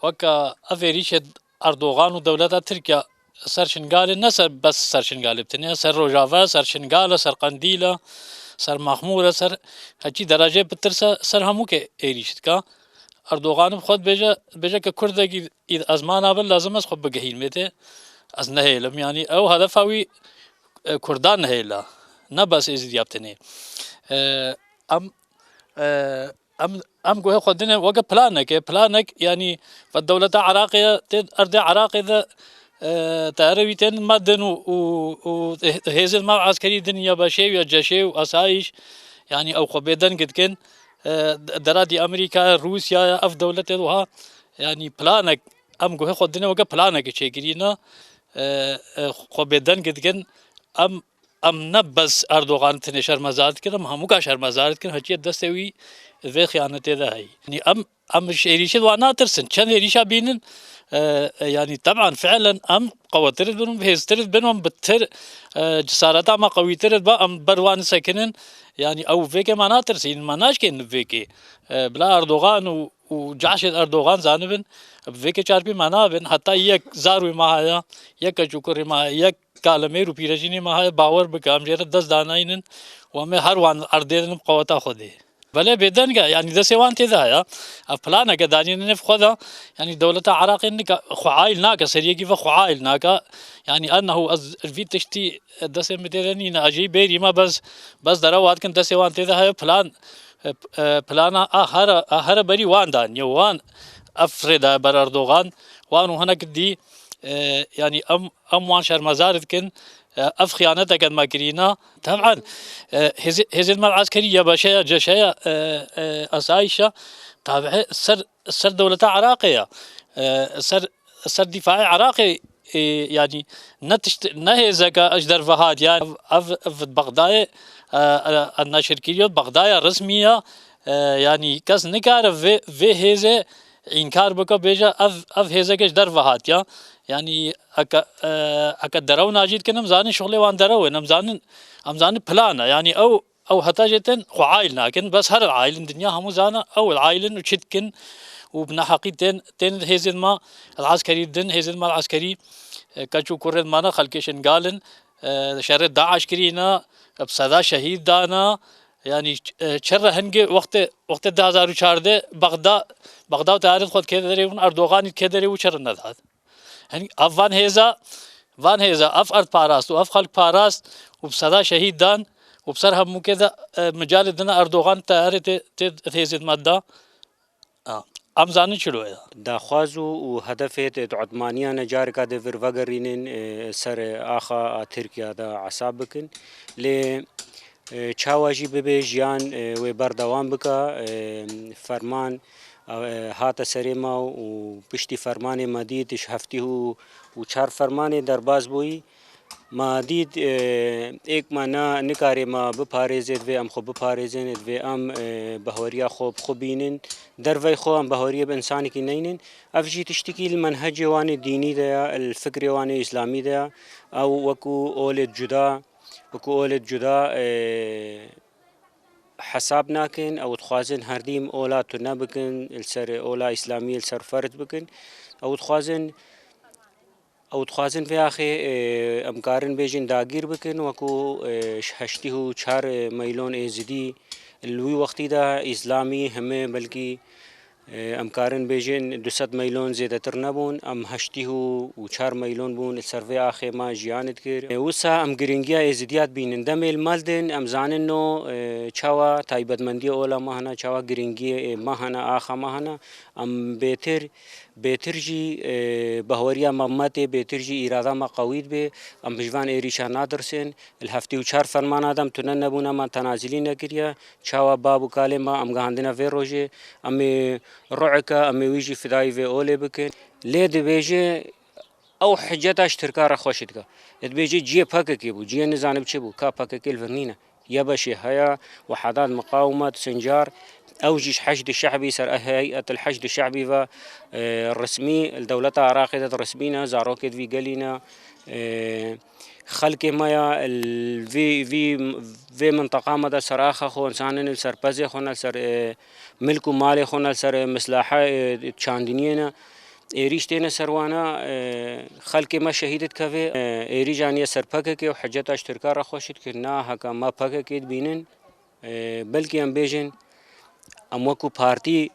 وكا افيريش Erdogan ودولة تركيا سر شنغال نسر بس سر شنغال بتنيا سر روجافا سر شنغال سر قنديلة سر مخمورة سر هجي درجة بترسا سر هموك ايريشت كا اردوغان بخود بيجا ككردة اذا ازمان بل لازم از خود بقهين ميته از نهيلم يعني او هدفاوي كردان نهيلا نبس ازيد يابتني ام ام جوه خدنا وقف بلانك يعني فالدولة عراقية أرض عراقية تعرفين مدن وهزل مع عسكري دنيا بشيء وجشي وأسايش يعني أو خبيدن قد كن درادي أمريكا روسيا أف دولة وها يعني بلانك ام جوه خدنا وقف بلانك شيء قرينا خبيدن قد كن ام نبس اردوغان تنشر مزارت كرم هموكا شر مزارت كرم هجي دستوي ذي خيانته ذا هي يعني ام شيريش وانا ترسن كان ريشا بينن يعني طبعا فعلا ام قوترت بنهم بهسترت بنهم بتر جسارتا ما قويترت با ام بروان سكنن يعني او فيكي ما ناترسين ما ناشكين فيكي بلا اردوغان وجعش اردوغان زانبن فيكي چاربي منابن حتى يك زاروي معايا يك چوكري معايا يك كالمي رو پیرجيني معايا باور بكام جرا 10 داناينن ومي هر وان اردين قوتا خدي بله بدنگا يعني ده سوان تذايا افلانا كداني نف خدا يعني دولة عراق انك خعايل ناكا سريكي فخعايل ناكا يعني انه في تشتي ده سمتني ناجي بيري ما بس دروات كن ده سوان تذايا فلانا اهر بري وان دان يوان افردا بر اردوغان وانو هناك دي يعني وان شرمزارد كن اف خيانته قد ما قرينا طبعا هزيمة العسكرية باشا جشايا اسايشة تابع سر دولة عراقية سر دفاع عراقي يعني نهزك اجدر فهاد يعني في بغداد الناشركية بغداد رسمية يعني كاس نكار في هزه انكار بك بيجا اف هزك اجدر فهاد يعني اكا درو ناجيد كنم زاني شغلي وان درو نم زاني بلانا يعني او حتى جتن عائل لكن بس هر العائل الدنيا هم زانا او العائل وشتكن وبنا حقيقتين تن هيزن ما العسكري دن هيزن ما العسكري كاتشو كورد مانا خلكشن قالن شر داعش كرينا بصدا شهيد دانا يعني شر هنجي وقت 2004 بغداد تعرف خود كدري اردوغان كدري وشر ندهد يعني افان هيزا اف ارض باراست واف خلق باراست وبصدا شهيد دان وبصرها مو كذا مجال دنا اردوغان تعرف تهزت ماده ام زاني شلو داخوازو وهدفت عثمانية نجاركا دفر وغرينين سر آخا تركيا دا عصابكن ل چاواجي ببي جيان وبردوان بكا فرمان هات سريما وبشتي فرمان مديد هفته وچار فرمان درباز بوي ما دید ایک مانا نکاری ما بپارێزێت وێ ئەم خۆ بپارێزێنێت وێ ئەم بەهۆریە خۆ بینن دەرڤەی خۆ ئەم بەهۆریە بە ئینسانێکی نینن ئەفژی تشتێکی منهەجێوانی دینی دەیە الفکرێوانی ئیسلامی دەیە ئەو وەکو ئۆلێت جودا حساب ناکن ئەو دخوازن هەردیم ئۆلا تونە بکن سەر ئۆلا ئیسلامی سەر فەرد بکن ئەو دخوازن في آخي أمكارن بيجين داگير بكن وكو هشته 4 ميلون ازدي الوي وقتي دا اسلامي همه بلكي امكارن بيجين 200 ميلون زيادة ترنبون ام هشته و 4 ميلون بون السرفي آخي ما جيانت كير وسا ام گرنگيا ازديات بينن دم المالدن ام زانن نو چاوا تايبت مندي اولا ماهنا چاوا گرنگي ماهنا آخا ماهنا ام بهتر جي بهوريا ممته بهتر جي اراده ما قويد به ام بجوان ايريشا نادرسن الهفتي و 4 فرمان ادم تنن نبونا ما تنازلين نكريا چاوا بابو كالما ام غاندنا في روجي ام رعكا ام ويجي فداي في اولي بكن ليد بيجي او حجتا اشتركار خوشتك بيجي جي باككي بو جي نزانب چبو كا باككي الفرنينا يبشي هيا وحدات مقاومه سنجار أوجيش حشد الشعبي سر هيئة الحشد الشعبي الرسمي الدولة عراقية الرسمينا زاروكت في قلينا خلق مايا في منطقة مدى سراخة خو انسانن سر بزي خونا سر ملك مالي خونا سر مصلحة تشاندينينا ایریش تینا سروانا خلق ما شهیدت کوي ایری جانیه سرپکه که حجت اشترکار را خوشید که نه هکا ما پکه که بینن بلکې ام بیژن ام وکو پارتی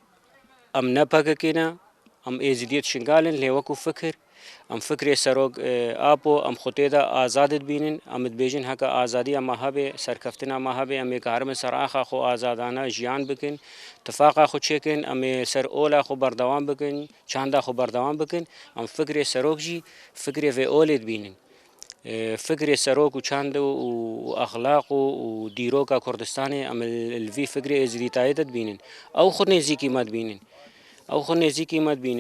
ام نه پکه که نه ام ایزیدیت شنگالن لی وکو فکر ام فکر سروگ آپو ام خطه دا آزادت بینن ام بیژن هکا آزادی ام هبه سرکفتن ام هبه ام کارم سر آخا خو آزادانه جیان بکن اتفاق خو چکن ام سر اولا خو بردوام بکن چاندا خو بردوام بکن ام فکر سروگ جی فکر و اولد بینن فکر سروگ و چاند و اخلاق و دیروکا کردستان ام الوی فکر ازدیتایدت بینن او خود نزی قیمت بینن او خود نزی قیمت بینن